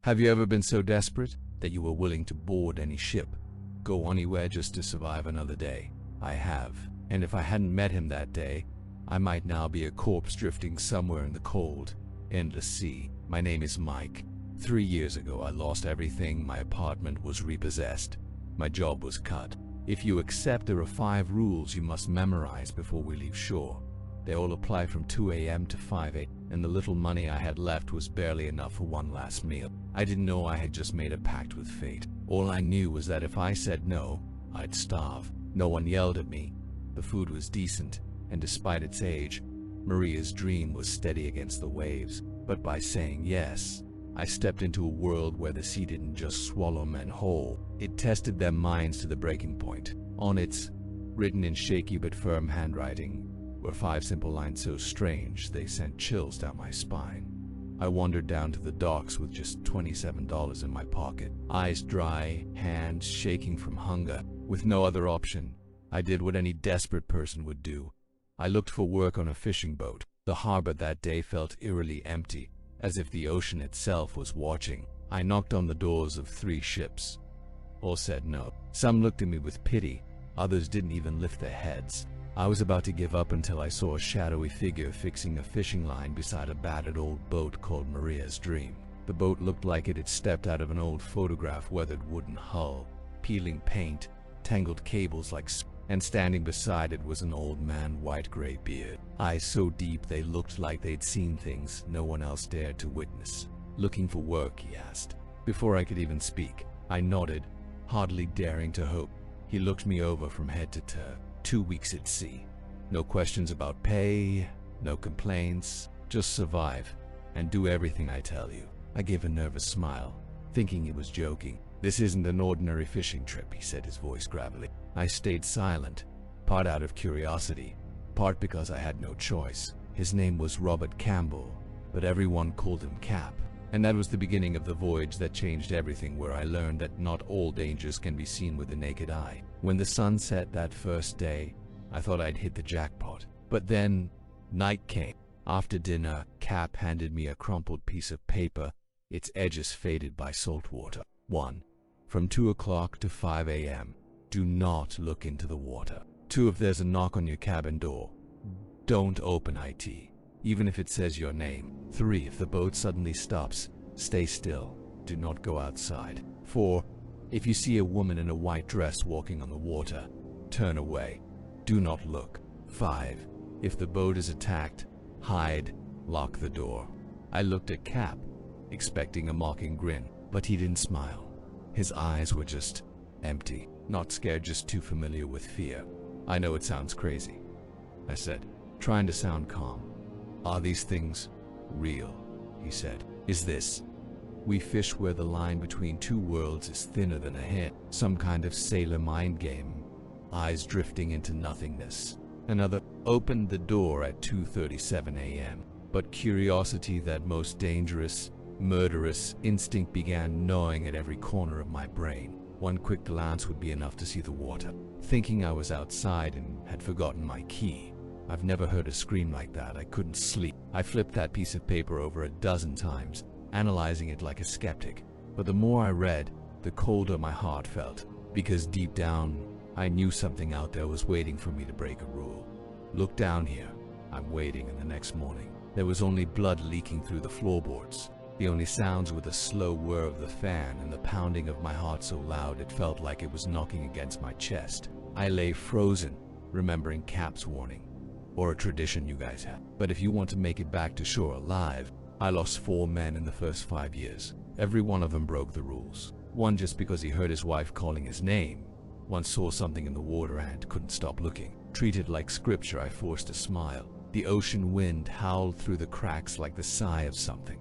Have you ever been so desperate that you were willing to board any ship, go anywhere just to survive another day? I have, and if I hadn't met him that day, I might now be a corpse drifting somewhere in the cold, endless sea. My name is Mike. 3 years ago, I lost everything. My apartment was repossessed. My job was cut. If you accept, there are 5 rules you must memorize before we leave shore. They all apply from 2 a.m. to 5 a.m., and the little money I had left was barely enough for one last meal. I didn't know I had just made a pact with fate. All I knew was that if I said no, I'd starve. No one yelled at me. The food was decent, and despite its age, Maria's dream was steady against the waves. But by saying yes, I stepped into a world where the sea didn't just swallow men whole, it tested their minds to the breaking point. On it, written in shaky but firm handwriting, were 5 simple lines so strange they sent chills down my spine. I wandered down to the docks with just $27 in my pocket, eyes dry, hands shaking from hunger. With no other option, I did what any desperate person would do. I looked for work on a fishing boat. The harbor that day felt eerily empty, as if the ocean itself was watching. I knocked on the doors of 3 ships. All said no. Some looked at me with pity, others didn't even lift their heads. I was about to give up until I saw a shadowy figure fixing a fishing line beside a battered old boat called Maria's Dream. The boat looked like it had stepped out of an old photograph, weathered wooden hull, peeling paint, tangled cables and standing beside it was an old man, white-gray beard, eyes so deep they looked like they'd seen things no one else dared to witness. "Looking for work?" he asked. Before I could even speak, I nodded, hardly daring to hope. He looked me over from head to toe. 2 weeks at sea. No questions about pay, no complaints, just survive and do everything I tell you. I gave a nervous smile, thinking he was joking. "This isn't an ordinary fishing trip," he said, his voice gravelly. I stayed silent, part out of curiosity, part because I had no choice. His name was Robert Campbell, but everyone called him Cap. And that was the beginning of the voyage that changed everything, where I learned that not all dangers can be seen with the naked eye. When the sun set that first day, I thought I'd hit the jackpot. But then, night came. After dinner, Cap handed me a crumpled piece of paper, its edges faded by salt water. 1. From 2 o'clock to 5 a.m., do not look into the water. 2. If there's a knock on your cabin door, don't open it, even if it says your name. 3. If the boat suddenly stops, stay still. Do not go outside. 4. If you see a woman in a white dress walking on the water, turn away. Do not look. 5. If the boat is attacked, hide, lock the door. I looked at Cap, expecting a mocking grin, but he didn't smile. His eyes were just empty. Not scared, just too familiar with fear. "I know it sounds crazy," I said, trying to sound calm. "Are these things real?" he said. "Is this? We fish where the line between 2 worlds is thinner than a hair. Some kind of sailor mind game. Eyes drifting into nothingness." Another opened the door at 2:37 a.m. But curiosity, that most dangerous, murderous instinct, began gnawing at every corner of my brain. One quick glance would be enough to see the water. Thinking I was outside and had forgotten my key. I've never heard a scream like that. I couldn't sleep. I flipped that piece of paper over a dozen times, analyzing it like a skeptic. But the more I read, the colder my heart felt, because deep down, I knew something out there was waiting for me to break a rule. "Look down here." I'm waiting, and the next morning, there was only blood leaking through the floorboards. The only sounds were the slow whir of the fan and the pounding of my heart so loud it felt like it was knocking against my chest. I lay frozen, remembering Cap's warning. "Or a tradition you guys have. But if you want to make it back to shore alive." I lost 4 men in the first 5 years. Every one of them broke the rules. One just because he heard his wife calling his name. One saw something in the water and couldn't stop looking. Treated like scripture, I forced a smile. The ocean wind howled through the cracks like the sigh of something.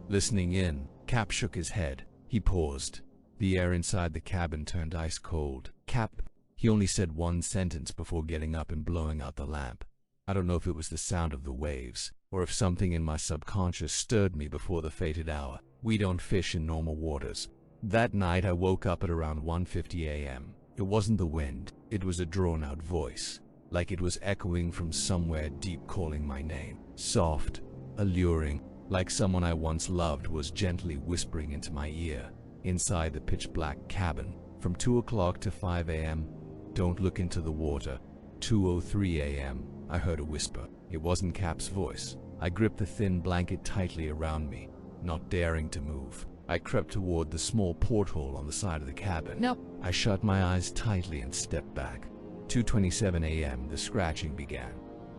Listening in, Cap shook his head. He paused. The air inside the cabin turned ice cold. "Cap," he only said one sentence before getting up and blowing out the lamp. I don't know if it was the sound of the waves, or if something in my subconscious stirred me before the fated hour. "We don't fish in normal waters." That night I woke up at around 1:50 a.m. It wasn't the wind, it was a drawn-out voice, like it was echoing from somewhere deep, calling my name. Soft, alluring, like someone I once loved was gently whispering into my ear. Inside the pitch-black cabin, from 2 o'clock to 5 a.m., "Don't look into the water." 2:03 a.m., I heard a whisper. It wasn't Cap's voice. I gripped the thin blanket tightly around me, not daring to move. I crept toward the small porthole on the side of the cabin. No. I shut my eyes tightly and stepped back. 2:27 a.m., the scratching began.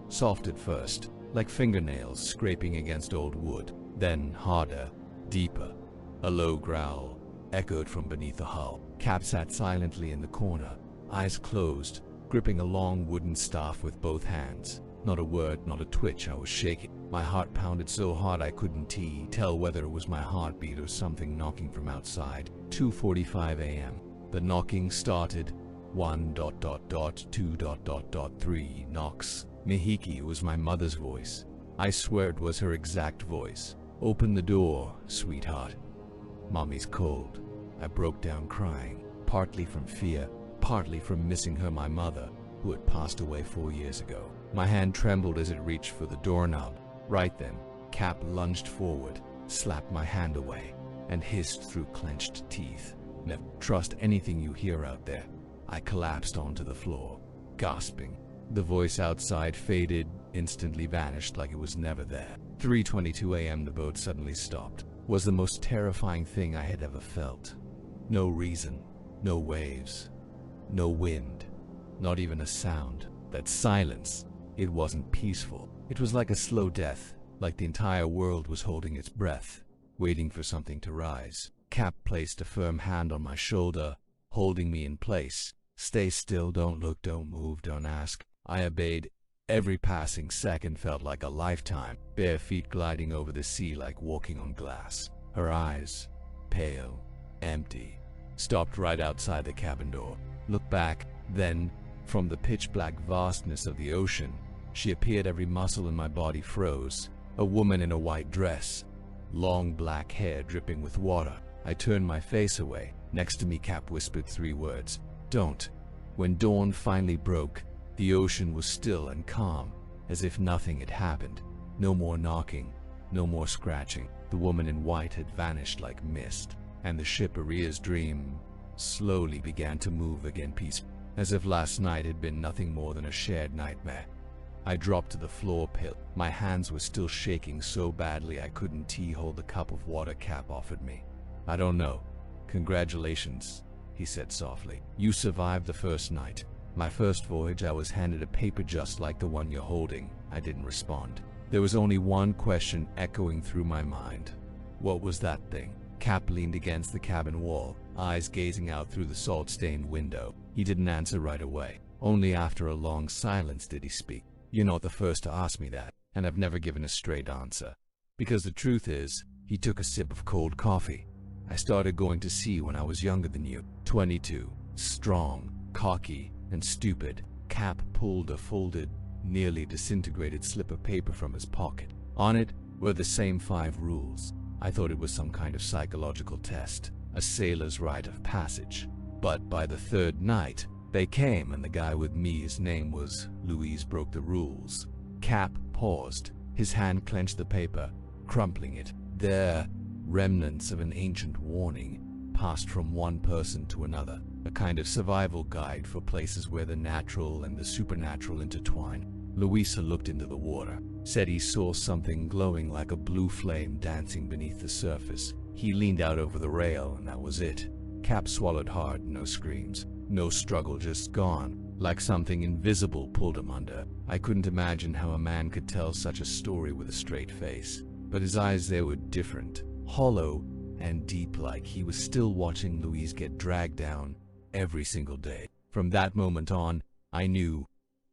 Soft at first, like fingernails scraping against old wood, then harder, deeper. A low growl echoed from beneath the hull. Cap sat silently in the corner, eyes closed, gripping a long wooden staff with both hands. Not a word, not a twitch. I was shaking. My heart pounded so hard I couldn't tell whether it was my heartbeat or something knocking from outside. 2:45 a.m. The knocking started. 1:2:3 knocks. Mihiki was my mother's voice. I swear it was her exact voice. "Open the door, sweetheart. Mommy's cold." I broke down crying, partly from fear, partly from missing her, my mother, who had passed away 4 years ago. My hand trembled as it reached for the doorknob. Right then, Cap lunged forward, slapped my hand away, and hissed through clenched teeth, "Never trust anything you hear out there." I collapsed onto the floor, gasping. The voice outside faded, instantly vanished like it was never there. 3:22 a.m. the boat suddenly stopped. Was the most terrifying thing I had ever felt. No reason, no waves, no wind, not even a sound. That silence, it wasn't peaceful. It was like a slow death, like the entire world was holding its breath, waiting for something to rise. Cap placed a firm hand on my shoulder, holding me in place. "Stay still, don't look, don't move, don't ask." I obeyed. Every passing second felt like a lifetime, bare feet gliding over the sea like walking on glass. Her eyes, pale, empty, stopped right outside the cabin door. Looked back, then, from the pitch-black vastness of the ocean, she appeared. Every muscle in my body froze. A woman in a white dress, long black hair dripping with water. I turned my face away. Next to me, Cap whispered 3 words. "Don't." When dawn finally broke, the ocean was still and calm, as if nothing had happened. No more knocking, no more scratching. The woman in white had vanished like mist, and the ship Aria's dream slowly began to move again peacefully, as if last night had been nothing more than a shared nightmare. I dropped to the floor pit. My hands were still shaking so badly I couldn't hold the cup of water Cap offered me. "I don't know. Congratulations," he said softly. "You survived the first night. My first voyage, I was handed a paper just like the one you're holding." I didn't respond. There was only one question echoing through my mind. What was that thing? Cap leaned against the cabin wall, eyes gazing out through the salt-stained window. He didn't answer right away. Only after a long silence did he speak. "You're not the first to ask me that, and I've never given a straight answer. Because the truth is," he took a sip of cold coffee, "I started going to sea when I was younger than you. 22, strong, cocky, and stupid." Cap pulled a folded, nearly disintegrated slip of paper from his pocket. On it were the same 5 rules. I thought it was some kind of psychological test, a sailor's rite of passage. But by the 3rd night, they came, and the guy with me, his name was Louise, broke the rules. Cap paused, his hand clenched the paper, crumpling it. There, remnants of an ancient warning, passed from one person to another, a kind of survival guide for places where the natural and the supernatural intertwine. Louisa looked into the water, said he saw something glowing like a blue flame dancing beneath the surface. He leaned out over the rail, and that was it. Cap swallowed hard, no screams, no struggle, just gone, like something invisible pulled him under. I couldn't imagine how a man could tell such a story with a straight face, but his eyes, they were different, hollow and deep, like he was still watching Louise get dragged down every single day. From that moment on, I knew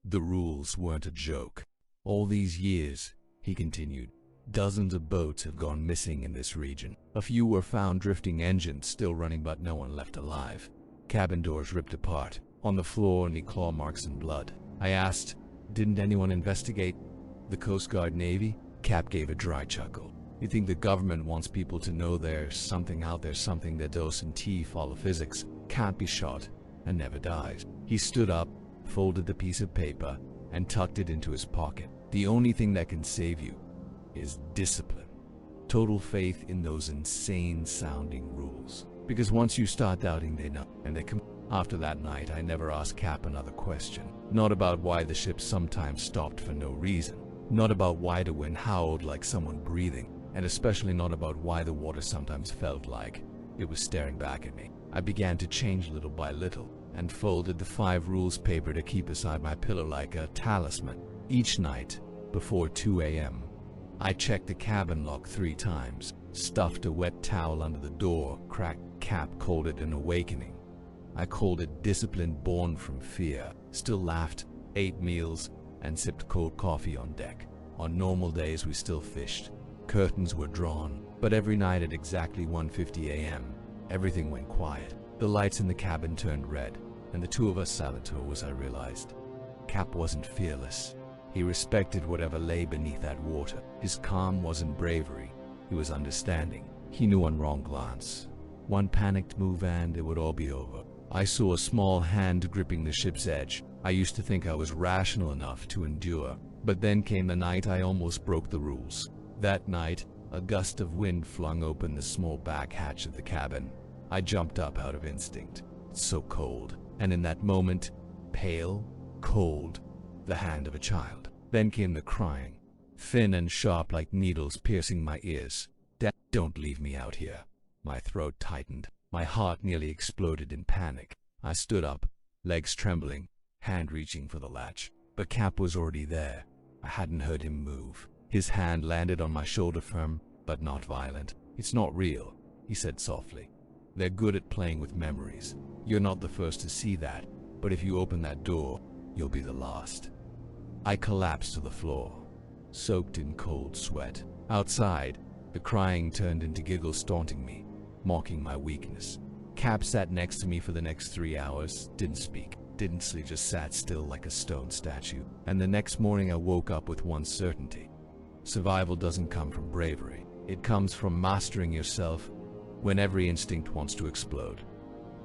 the rules weren't a joke. "All these years," he continued, "dozens of boats have gone missing in this region. A few were found drifting, engines still running, but no one left alive. Cabin doors ripped apart. On the floor, only claw marks and blood." I asked, "Didn't anyone investigate? The Coast Guard, Navy?" Cap gave a dry chuckle. "You think the government wants people to know there's something out there, something that doesn't follow physics, can't be shot, and never dies." He stood up, folded the piece of paper, and tucked it into his pocket. "The only thing that can save you is discipline. Total faith in those insane sounding rules. Because once you start doubting, they know, and they come. After that night, I never asked Cap another question. Not about why the ship sometimes stopped for no reason. Not about why the wind howled like someone breathing. And especially not about why the water sometimes felt like it was staring back at me. I began to change little by little, and folded the 5 rules paper to keep beside my pillow like a talisman. Each night, before 2 a.m., I checked the cabin lock 3 times, stuffed a wet towel under the door. Cap called it an awakening. I called it discipline born from fear. Still laughed, ate meals, and sipped cold coffee on deck. On normal days, we still fished. Curtains were drawn, but every night at exactly 1:50 a.m., everything went quiet. The lights in the cabin turned red, and the 2 of us saboteurs, I realized. Cap wasn't fearless. He respected whatever lay beneath that water. His calm wasn't bravery. He was understanding. He knew one wrong glance, one panicked move, and it would all be over. I saw a small hand gripping the ship's edge. I used to think I was rational enough to endure, but then came the night I almost broke the rules. That night, a gust of wind flung open the small back hatch of the cabin. I jumped up out of instinct. It's so cold. And in that moment, pale, cold, the hand of a child. Then came the crying, thin and sharp like needles piercing my ears. Dad, don't leave me out here. My throat tightened. My heart nearly exploded in panic. I stood up, legs trembling, hand reaching for the latch. But Cap was already there. I hadn't heard him move. His hand landed on my shoulder, firm, but not violent. It's not real, he said softly. They're good at playing with memories. You're not the first to see that, but if you open that door, you'll be the last. I collapsed to the floor, soaked in cold sweat. Outside, the crying turned into giggles taunting me, mocking my weakness. Cap sat next to me for the next 3 hours, didn't speak, didn't sleep, just sat still like a stone statue. And the next morning I woke up with one certainty. Survival doesn't come from bravery. It comes from mastering yourself when every instinct wants to explode.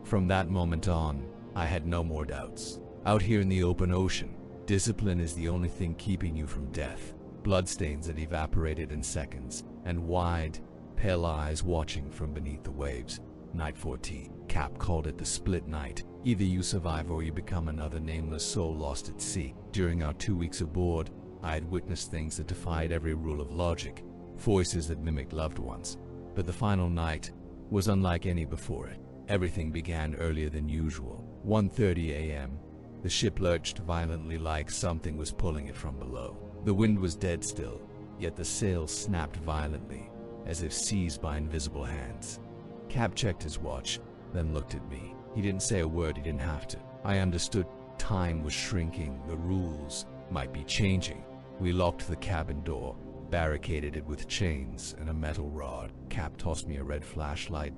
From that moment on, I had no more doubts. Out here in the open ocean, discipline is the only thing keeping you from death. Bloodstains that evaporated in seconds, and wide, pale eyes watching from beneath the waves. Night 14. Cap called it the split night. Either you survive or you become another nameless soul lost at sea. During our 2 weeks aboard, I had witnessed things that defied every rule of logic, voices that mimicked loved ones. But the final night was unlike any before it. Everything began earlier than usual. 1:30 a.m. The ship lurched violently like something was pulling it from below. The wind was dead still, yet the sails snapped violently, as if seized by invisible hands. Cap checked his watch, then looked at me. He didn't say a word, he didn't have to. I understood. Time was shrinking, the rules might be changing. We locked the cabin door, barricaded it with chains and a metal rod. Cap tossed me a red flashlight.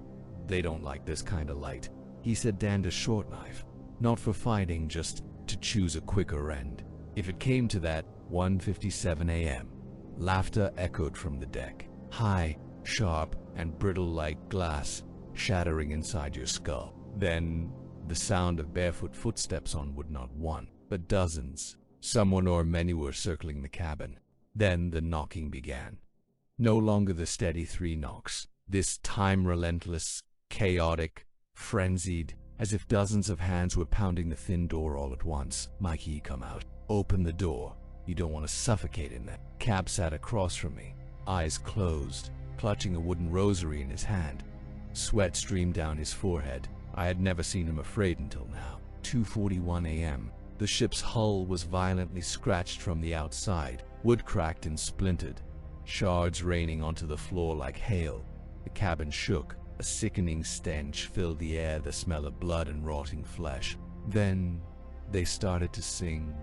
They don't like this kind of light. He said, "Dan, a short knife. Not for fighting, just to choose a quicker end." If it came to that, 1:57 a.m. Laughter echoed from the deck. High, sharp, and brittle like glass, shattering inside your skull. Then, the sound of barefoot footsteps on wood, not one, but dozens. Someone or many were circling the cabin. Then the knocking began. No longer the steady 3 knocks. This time relentless, chaotic, frenzied, as if dozens of hands were pounding the thin door all at once. "Mikey, come out. Open the door. You don't want to suffocate in there." Cap sat across from me, eyes closed, clutching a wooden rosary in his hand. Sweat streamed down his forehead. I had never seen him afraid until now. 2:41 a.m. The ship's hull was violently scratched from the outside, wood cracked and splintered, shards raining onto the floor like hail. The cabin shook. A sickening stench filled the air, the smell of blood and rotting flesh. Then they started to sing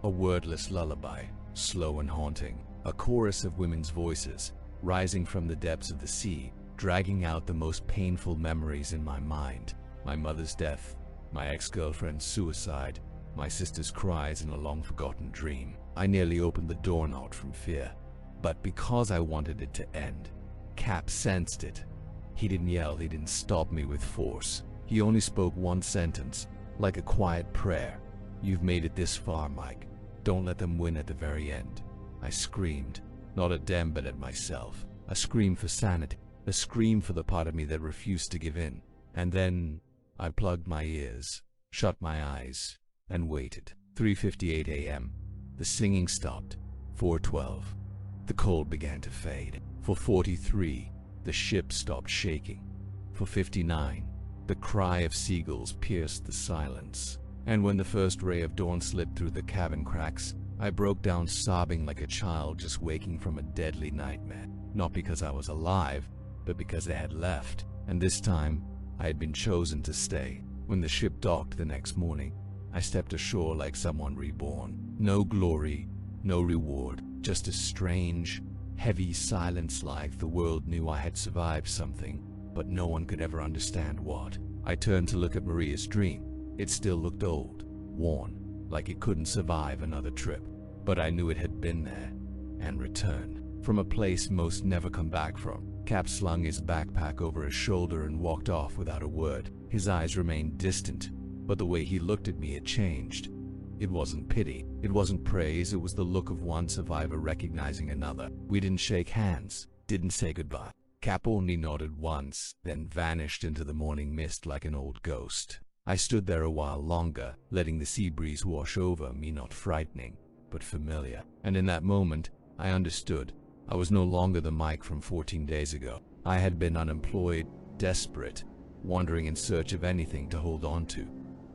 a wordless lullaby, slow and haunting, a chorus of women's voices, rising from the depths of the sea, dragging out the most painful memories in my mind. My mother's death, my ex-girlfriend's suicide, my sister's cries in a long-forgotten dream. I nearly opened the door, not from fear, but because I wanted it to end. Cap sensed it. He didn't yell, he didn't stop me with force. He only spoke one sentence, like a quiet prayer. "You've made it this far, Mike. Don't let them win at the very end." I screamed, not at them but at myself. a scream for sanity, a scream for the part of me that refused to give in. And then I plugged my ears, shut my eyes, and waited. 3:58 a.m. The singing stopped. 4:12. The cold began to fade. 4:43. The ship stopped shaking. 4:59. The cry of seagulls pierced the silence. And when the first ray of dawn slipped through the cabin cracks, I broke down sobbing like a child just waking from a deadly nightmare. Not because I was alive, but because they had left. And this time, I had been chosen to stay. When the ship docked the next morning, I stepped ashore like someone reborn. No glory, no reward, just a strange, heavy silence like the world knew I had survived something, but no one could ever understand what. I turned to look at Maria's dream. It still looked old, worn, like it couldn't survive another trip. But I knew it had been there, and returned, from a place most never come back from. Cap slung his backpack over his shoulder and walked off without a word. His eyes remained distant, but the way he looked at me had changed. It wasn't pity, it wasn't praise, it was the look of one survivor recognizing another. We didn't shake hands, didn't say goodbye. Cap only nodded once, then vanished into the morning mist like an old ghost. I stood there a while longer, letting the sea breeze wash over me, not frightening, but familiar. And in that moment, I understood. I was no longer the Mike from 14 days ago. I had been unemployed, desperate, wandering in search of anything to hold on to.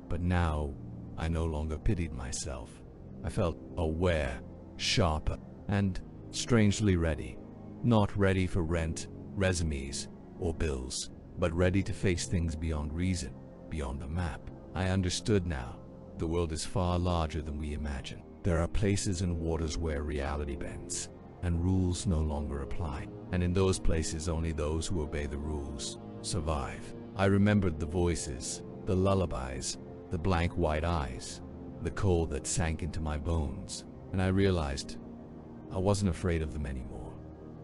But now, I no longer pitied myself. I felt aware, sharper, and strangely ready. Not ready for rent, resumes, or bills, but ready to face things beyond reason, beyond the map. I understood now. The world is far larger than we imagine. There are places and waters where reality bends, and rules no longer apply. And in those places, only those who obey the rules survive. I remembered the voices, the lullabies, the blank white eyes, the cold that sank into my bones, and I realized I wasn't afraid of them anymore.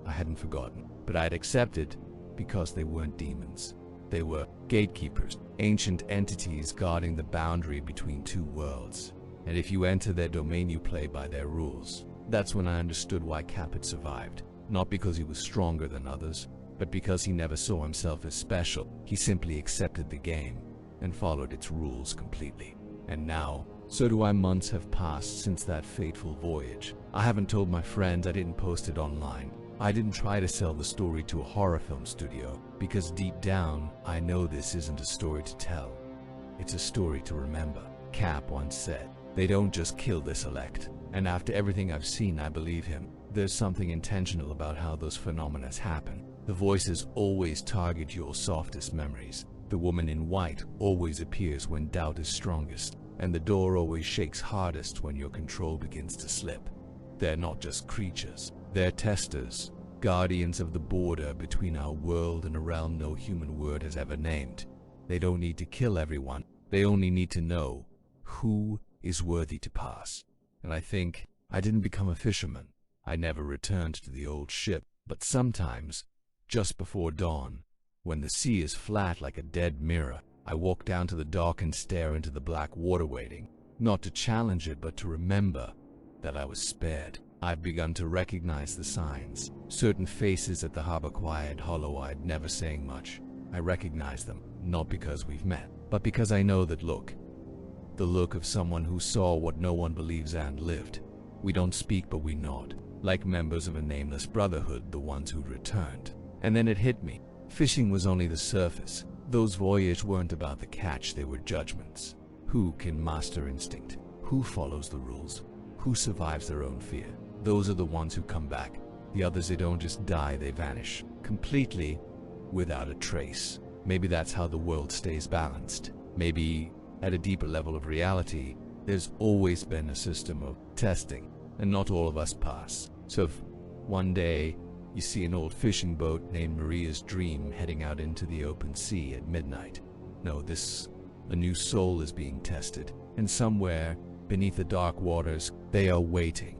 I hadn't forgotten, but I'd accepted because they weren't demons. They were gatekeepers, ancient entities guarding the boundary between two worlds. And if you enter their domain, you play by their rules. That's when I understood why Cap had survived. Not because he was stronger than others, but because he never saw himself as special. He simply accepted the game and followed its rules completely. And now, so do I. Months have passed since that fateful voyage. I haven't told my friends, I didn't post it online. I didn't try to sell the story to a horror film studio, because deep down, I know this isn't a story to tell. It's a story to remember. Cap once said, "They don't just kill the select." And after everything I've seen, I believe him. There's something intentional about how those phenomena happen. The voices always target your softest memories. The woman in white always appears when doubt is strongest, and the door always shakes hardest when your control begins to slip. They're not just creatures, they're testers, guardians of the border between our world and a realm no human word has ever named. They don't need to kill everyone, they only need to know who is worthy to pass. And I think I didn't become a fisherman. I never returned to the old ship, but sometimes, just before dawn, when the sea is flat like a dead mirror, I walk down to the dock and stare into the black water waiting, not to challenge it, but to remember that I was spared. I've begun to recognize the signs. Certain faces at the harbor, quiet, hollow-eyed, never saying much. I recognize them, not because we've met, but because I know that look. The look of someone who saw what no one believes and lived. We don't speak, but we nod, like members of a nameless brotherhood, the ones who'd returned. And then it hit me. Fishing was only the surface. Those voyages weren't about the catch, they were judgments. Who can master instinct? Who follows the rules? Who survives their own fear? Those are the ones who come back. The others, they don't just die, they vanish. Completely, without a trace. Maybe that's how the world stays balanced. Maybe, at a deeper level of reality, there's always been a system of testing, and not all of us pass. So if one day, you see an old fishing boat named Maria's Dream heading out into the open sea at midnight, know this: a new soul is being tested, and somewhere, beneath the dark waters, they are waiting.